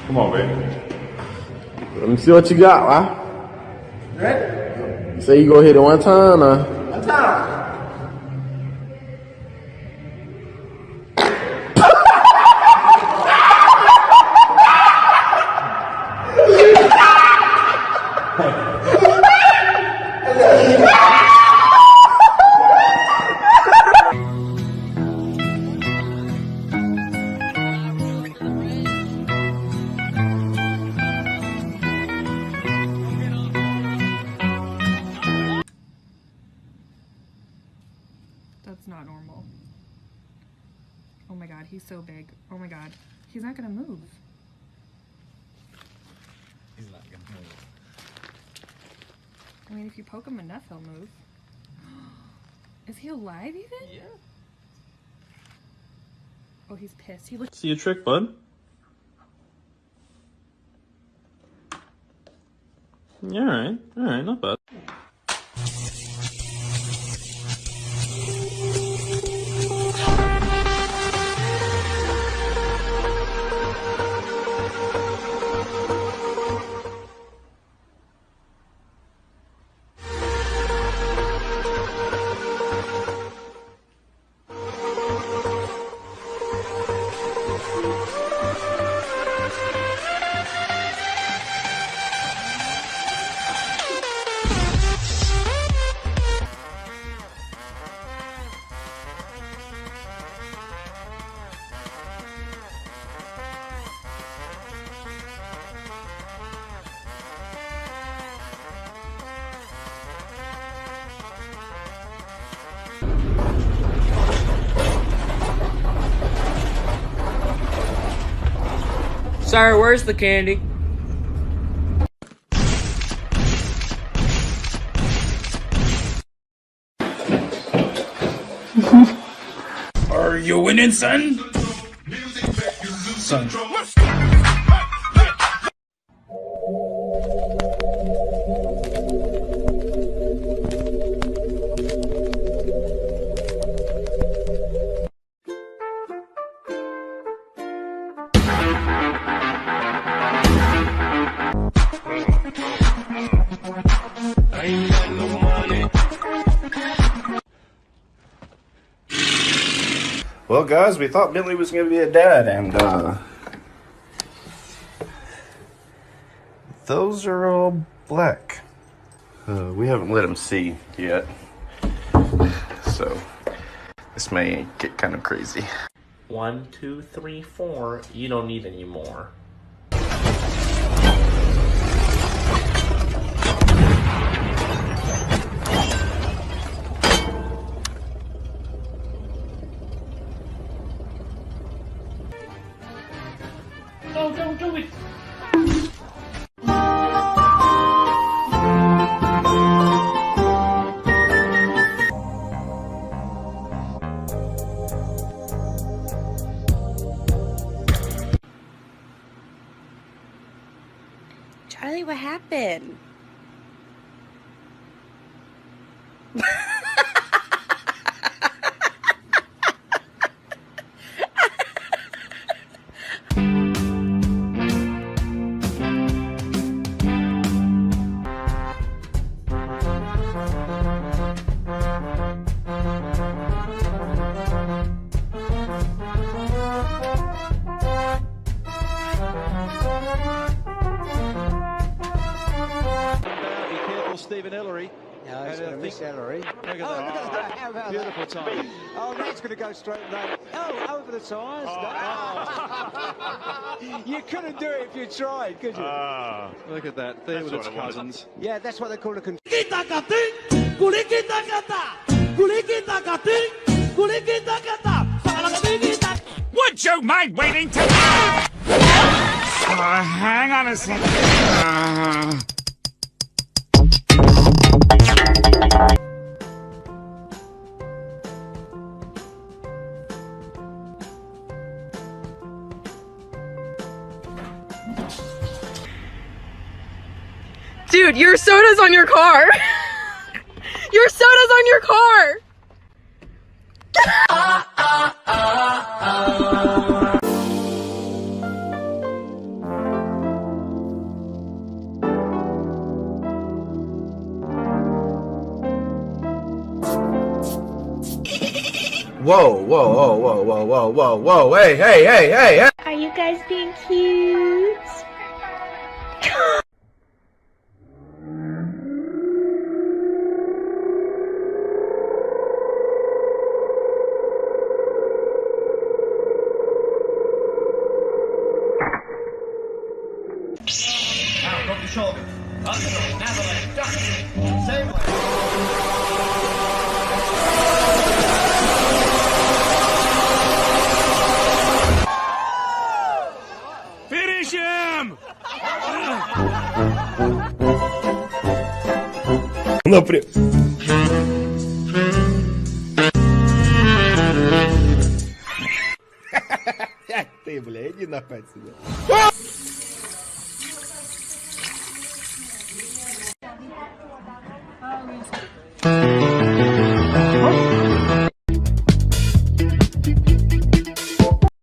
Come on, baby. Let me see what you got, huh? Ready? Say you go hit it one time, One time. That's not normal. Oh my god, he's so big. Oh my god. He's not gonna move. He's not gonna move. I mean, if you poke him enough, he'll move. Is he alive even? Yeah. Oh, he's pissed. He looks. See a trick, bud? Yeah, alright, not bad. Sir, where's the candy? Are you winning, son? Son. Well, guys, we thought Billy was going to be a dad, and those are all black. We haven't let him see yet, so this may get kind of crazy. 1, 2, 3, 4. You don't need any more. No, don't do it. Charlie, what happened? Stephen Ellery. No, he's going to miss Ellery. Look at Look at that. How about Beautiful that? time. Oh, that's going to go straight lane. Oh, over the tyres. No. You couldn't do it if you tried, could you? Look at that. There with its cousins. Yeah, that's what they call a Would you mind waiting to... hang on a second. Dude, your soda's on your car. Your soda's on your car. Whoa, whoa, whoa, whoa, whoa, whoa, whoa, whoa, hey, hey, hey, hey, hey! Are you guys being cute? Finish him! Ты, бля, иди нахуй сюда. Oh,